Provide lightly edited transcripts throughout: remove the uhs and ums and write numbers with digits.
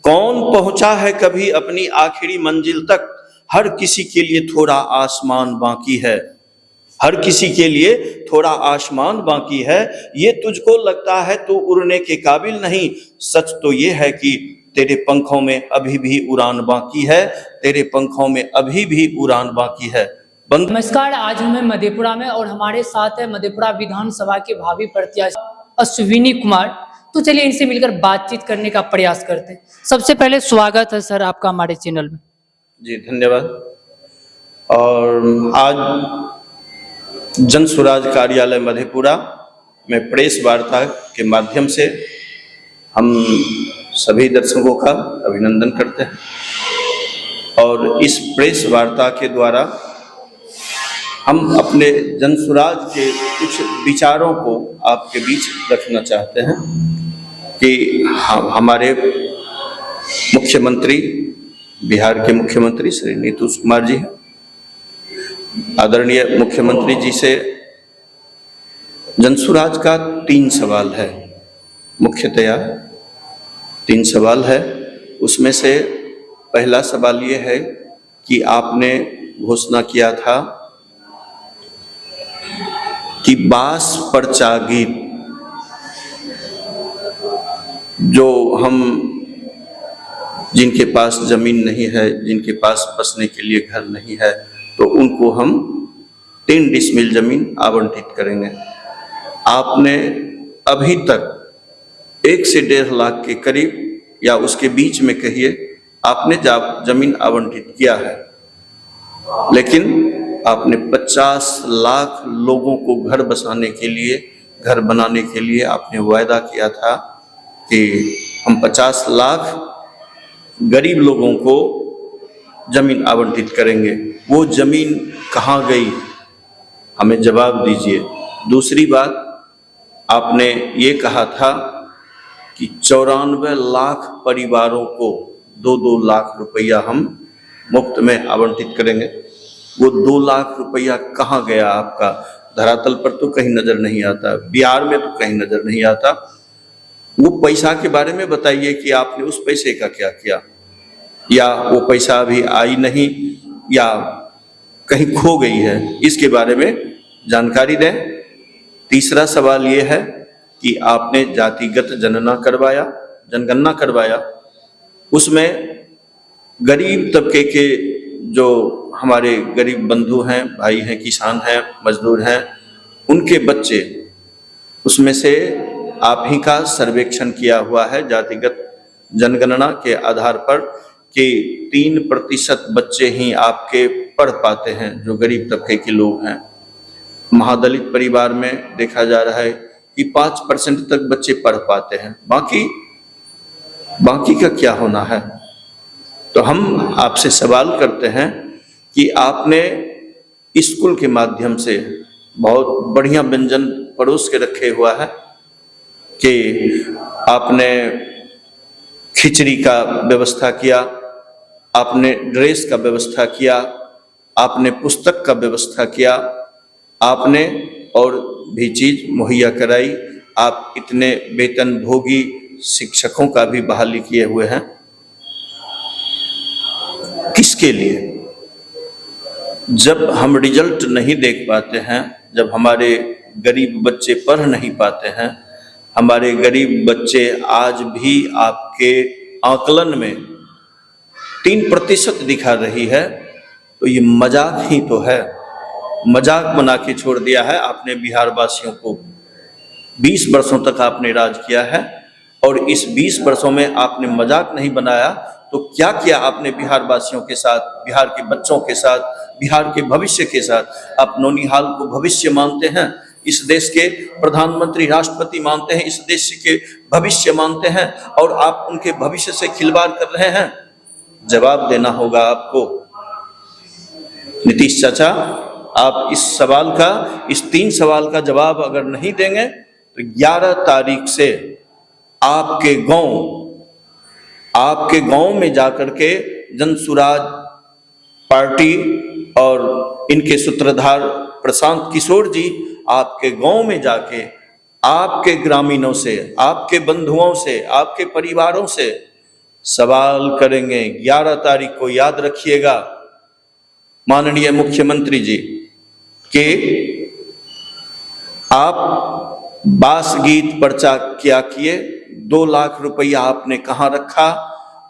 कौन पहुंचा है कभी अपनी आखिरी मंजिल तक, हर किसी के लिए थोड़ा आसमान बाकी है, हर किसी के लिए थोड़ा आसमान बाकी है। ये तुझको लगता है तो उड़ने के काबिल नहीं, सच तो ये है कि तेरे पंखों में अभी भी उड़ान बाकी है, तेरे पंखों में अभी भी उड़ान बाकी है। नमस्कार, आज हमें मधेपुरा में और हमारे साथ है मधेपुरा विधानसभा के भावी प्रत्याशी अश्विनी कुमार। तो चलिए इनसे मिलकर बातचीत करने का प्रयास करते हैं। सबसे पहले स्वागत है सर आपका हमारे चैनल में। जी धन्यवाद। और आज जन स्वराज कार्यालय मधेपुरा में प्रेस वार्ता के माध्यम से हम सभी दर्शकों का अभिनंदन करते हैं और इस प्रेस वार्ता के द्वारा हम अपने जन स्वराज के कुछ विचारों को आपके बीच रखना चाहते हैं कि हमारे मुख्यमंत्री, बिहार के मुख्यमंत्री श्री नीतीश कुमार जी हैं। आदरणीय मुख्यमंत्री जी से जन स्वराज का 3 सवाल है, मुख्यतया 3 सवाल है। उसमें से पहला सवाल ये है कि आपने घोषणा किया था कि बास पर्चा गीत, जो हम जिनके पास जमीन नहीं है, जिनके पास बसने के लिए घर नहीं है, तो उनको हम 3 डिसमिल जमीन आवंटित करेंगे। आपने अभी तक 1 से 1.5 लाख के करीब या उसके बीच में कहिए आपने जमीन आवंटित किया है, लेकिन आपने 50 लाख लोगों को घर बसाने के लिए, घर बनाने के लिए आपने वायदा किया था कि हम 50 लाख गरीब लोगों को जमीन आवंटित करेंगे। वो जमीन कहाँ गई, हमें जवाब दीजिए। दूसरी बात, आपने ये कहा था कि 94 लाख परिवारों को 2-2 लाख रुपया हम मुफ्त में आवंटित करेंगे। वो 2 लाख रुपया कहाँ गया आपका? धरातल पर तो कहीं नजर नहीं आता, बिहार में तो कहीं नजर नहीं आता। वो पैसा के बारे में बताइए कि आपने उस पैसे का क्या किया, या वो पैसा अभी आई नहीं या कहीं खो गई है, इसके बारे में जानकारी दें। तीसरा सवाल ये है कि आपने जातिगत जनगणना करवाया, उसमें गरीब तबके के जो हमारे गरीब बंधु हैं, भाई हैं, किसान हैं, मजदूर हैं, उनके बच्चे, उसमें से आप ही का सर्वेक्षण किया हुआ है जातिगत जनगणना के आधार पर कि 3% बच्चे ही आपके पढ़ पाते हैं, जो गरीब तबके के लोग हैं। महादलित परिवार में देखा जा रहा है कि 5% तक बच्चे पढ़ पाते हैं, बाकी का क्या होना है? तो हम आपसे सवाल करते हैं कि आपने स्कूल के माध्यम से बहुत बढ़िया व्यंजन परोस के रखे हुआ है कि आपने खिचड़ी का व्यवस्था किया, आपने ड्रेस का व्यवस्था किया, आपने पुस्तक का व्यवस्था किया, आपने और भी चीज मुहैया कराई। आप इतने वेतन भोगी शिक्षकों का भी बहाली किए हुए हैं। किसके लिए? जब हम रिजल्ट नहीं देख पाते हैं, जब हमारे गरीब बच्चे पढ़ नहीं पाते हैं, हमारे गरीब बच्चे आज भी आपके आकलन में 3% दिखा रही है, तो ये मजाक ही तो है। मजाक बना के छोड़ दिया है आपने बिहार वासियों को। 20 वर्षों तक आपने राज किया है और इस 20 वर्षों में आपने मजाक नहीं बनाया, तो क्या किया आपने बिहार वासियों के साथ, बिहार के बच्चों के साथ, बिहार के भविष्य के साथ? आप नौनिहाल को भविष्य मानते हैं, इस देश के प्रधानमंत्री राष्ट्रपति मानते हैं, इस देश के भविष्य मानते हैं, और आप उनके भविष्य से खिलवाड़ कर रहे हैं। जवाब देना होगा आपको। नीतीश चाचा, आप इस सवाल का, इस 3 सवाल का जवाब अगर नहीं देंगे तो 11 तारीख से आपके गांव में जाकर के जन स्वराज पार्टी और इनके सूत्रधार प्रशांत किशोर जी आपके गांव में जाके आपके ग्रामीणों से, आपके बंधुओं से, आपके परिवारों से सवाल करेंगे। 11 तारीख को याद रखिएगा माननीय मुख्यमंत्री जी कि आप बास गीत पर्चा क्या किए, 2 लाख रुपया आपने कहाँ रखा,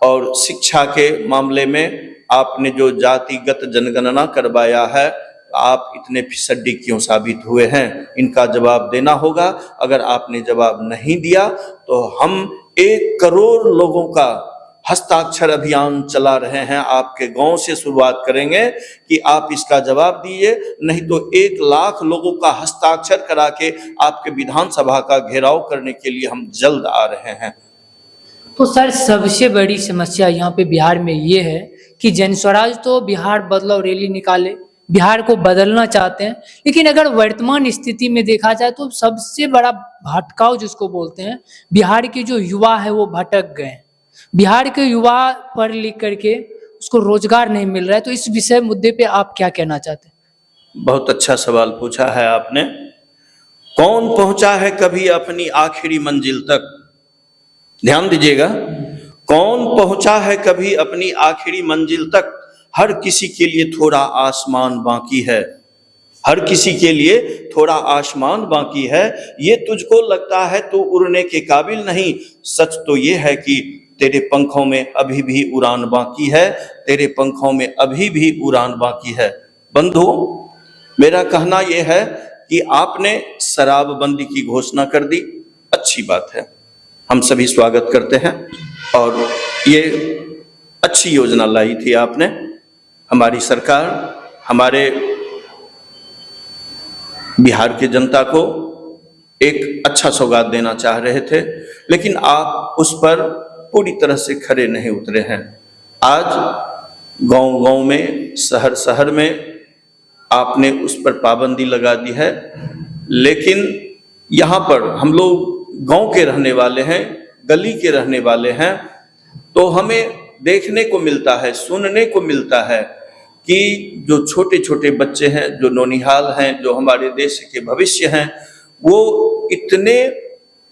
और शिक्षा के मामले में आपने जो जातिगत जनगणना करवाया है आप इतने फिसड्डी क्यों साबित हुए हैं, इनका जवाब देना होगा। अगर आपने जवाब नहीं दिया तो हम 1 करोड़ लोगों का हस्ताक्षर अभियान चला रहे हैं, आपके गांव से शुरुआत करेंगे कि आप इसका जवाब दीजिए, नहीं तो 1 लाख लोगों का हस्ताक्षर करा के आपके विधानसभा का घेराव करने के लिए हम जल्द आ रहे हैं। तो सर सबसे बड़ी समस्या यहाँ पे बिहार में ये है कि जन स्वराज तो बिहार बदलाव रैली निकाले, बिहार को बदलना चाहते हैं, लेकिन अगर वर्तमान स्थिति में देखा जाए तो सबसे बड़ा भटकाव जिसको बोलते हैं, बिहार के जो युवा है वो भटक गए हैं। बिहार के युवा पढ़ लिख करके उसको रोजगार नहीं मिल रहा है, तो इस विषय मुद्दे पे आप क्या कहना चाहते हैं? बहुत अच्छा सवाल पूछा है आपने। कौन पहुंचा है कभी अपनी आखिरी मंजिल तक? ध्यान दीजिएगा, कौन पहुंचा है कभी अपनी आखिरी मंजिल तक? हर किसी के लिए थोड़ा आसमान बाकी है, हर किसी के लिए थोड़ा आसमान बाकी है। ये तुझको लगता है तो उड़ने के काबिल नहीं, सच तो ये है कि तेरे पंखों में अभी भी उड़ान बाकी है, तेरे पंखों में अभी भी उड़ान बाकी है। बंधु, मेरा कहना यह है कि आपने शराबबंदी की घोषणा कर दी, अच्छी बात है, हम सभी स्वागत करते हैं, और ये अच्छी योजना लाई थी आपने। हमारी सरकार हमारे बिहार की जनता को एक अच्छा सौगात देना चाह रहे थे, लेकिन आप उस पर पूरी तरह से खरे नहीं उतरे हैं। आज गांव-गांव में, शहर-शहर में आपने उस पर पाबंदी लगा दी है, लेकिन यहाँ पर हम लोग गांव के रहने वाले हैं, गली के रहने वाले हैं, तो हमें देखने को मिलता है, सुनने को मिलता है कि जो छोटे छोटे बच्चे हैं, जो नौनिहाल हैं, जो हमारे देश के भविष्य हैं, वो इतने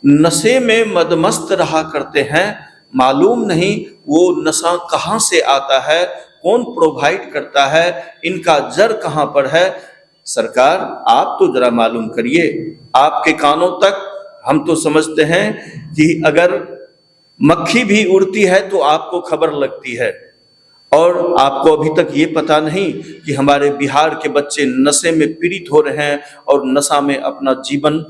नशे में मदमस्त रहा करते हैं, मालूम नहीं वो नशा कहाँ से आता है, कौन प्रोवाइड करता है, इनका जड़ कहाँ पर है। सरकार, आप तो जरा मालूम करिए, आपके कानों तक हम तो समझते हैं कि अगर मक्खी भी उड़ती है तो आपको खबर लगती है, और आपको अभी तक ये पता नहीं कि हमारे बिहार के बच्चे नशे में पीड़ित हो रहे हैं और नशा में अपना जीवन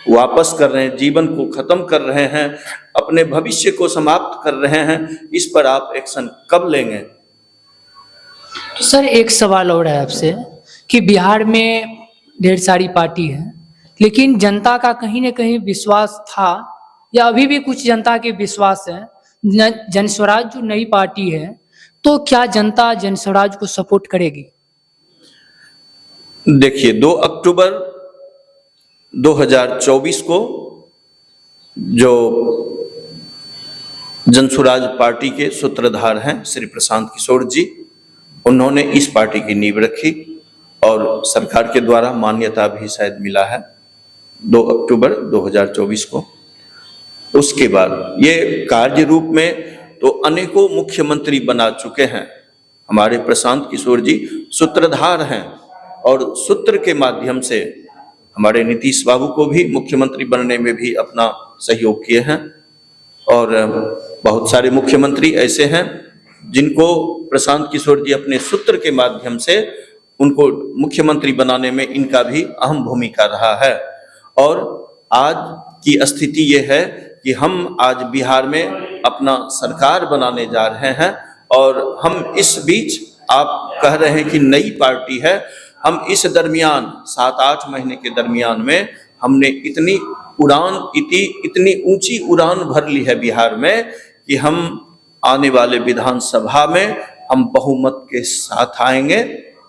वापस कर रहे हैं, जीवन को खत्म कर रहे हैं, अपने भविष्य को समाप्त कर रहे हैं। इस पर आप एक्शन कब लेंगे? तो सर एक सवाल और है आपसे कि बिहार में ढेर सारी पार्टी है, लेकिन जनता का कहीं ना कहीं विश्वास था या अभी भी कुछ जनता के विश्वास है जन स्वराज जो नई पार्टी है, तो क्या जनता जन स्वराज को सपोर्ट करेगी? देखिए, 2 अक्टूबर 2024 को जो जन स्वराज पार्टी के सूत्रधार हैं श्री प्रशांत किशोर जी, उन्होंने इस पार्टी की नींव रखी और सरकार के द्वारा मान्यता भी शायद मिला है 2 अक्टूबर 2024 को। उसके बाद ये कार्य रूप में तो अनेकों मुख्यमंत्री बना चुके हैं। हमारे प्रशांत किशोर जी सूत्रधार हैं और सूत्र के माध्यम से हमारे नीतीश बाबू को भी मुख्यमंत्री बनने में भी अपना सहयोग किए हैं, और बहुत सारे मुख्यमंत्री ऐसे हैं जिनको प्रशांत किशोर जी अपने सूत्र के माध्यम से उनको मुख्यमंत्री बनाने में इनका भी अहम भूमिका रहा है। और आज की स्थिति ये है कि हम आज बिहार में अपना सरकार बनाने जा रहे हैं, और हम इस बीच, आप कह रहे हैं कि नई पार्टी है, हम इस दरमियान 7-8 महीने के दरमियान में हमने इतनी ऊंची उड़ान भर ली है बिहार में कि हम आने वाले विधानसभा में हम बहुमत के साथ आएंगे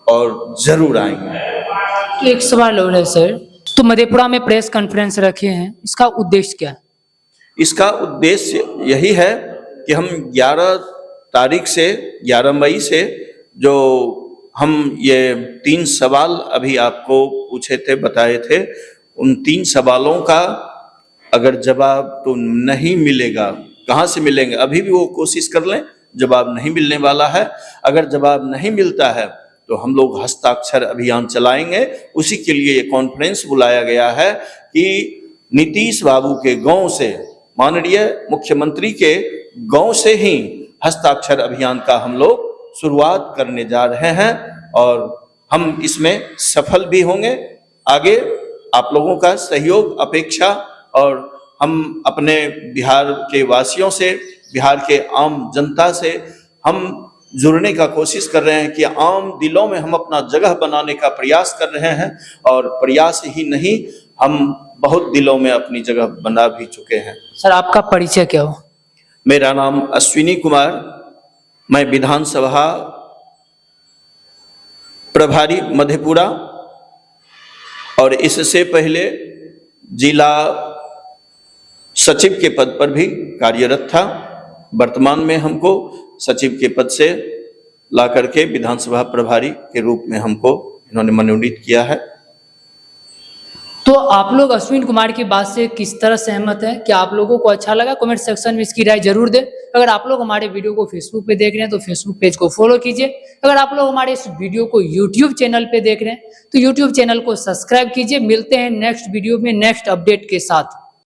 और जरूर आएंगे। एक सवाल और है सर, तो मधेपुरा में प्रेस कॉन्फ्रेंस रखे हैं, इसका उद्देश्य क्या है? इसका उद्देश्य यही है कि हम 11 मई से जो हम ये 3 सवाल अभी आपको पूछे थे, बताए थे, उन 3 सवालों का अगर जवाब तो नहीं मिलेगा कहाँ से मिलेंगे? अभी भी वो कोशिश कर लें, जवाब नहीं मिलने वाला है। अगर जवाब नहीं मिलता है तो हम लोग हस्ताक्षर अभियान चलाएंगे। उसी के लिए ये कॉन्फ्रेंस बुलाया गया है कि नीतीश बाबू के गांव से, माननीय मुख्यमंत्री के गांव से ही हस्ताक्षर अभियान का हम लोग शुरुआत करने जा रहे हैं और हम इसमें सफल भी होंगे। आगे आप लोगों का सहयोग अपेक्षा और हम अपने बिहार के वासियों से, बिहार के आम जनता से हम जुड़ने का कोशिश कर रहे हैं कि आम दिलों में हम अपना जगह बनाने का प्रयास कर रहे हैं और प्रयास ही नहीं, हम बहुत दिलों में अपनी जगह बना भी चुके हैं। सर आपका परिचय क्या हो? मेरा नाम अश्विनी कुमार, मैं विधानसभा प्रभारी मधेपुरा और इससे पहले जिला सचिव के पद पर भी कार्यरत था। वर्तमान में हमको सचिव के पद से ला करके विधानसभा प्रभारी के रूप में हमको इन्होंने मनोनीत किया है। तो आप लोग अश्विन कुमार की बात से किस तरह सहमत हैं? क्या आप लोगों को अच्छा लगा? कमेंट सेक्शन में इसकी राय जरूर दें। अगर आप लोग हमारे वीडियो को फेसबुक पे देख रहे हैं तो फेसबुक पेज को फॉलो कीजिए। अगर आप लोग हमारे इस वीडियो को यूट्यूब चैनल पे देख रहे हैं तो यूट्यूब चैनल को सब्सक्राइब कीजिए। मिलते हैं नेक्स्ट वीडियो में नेक्स्ट अपडेट के साथ।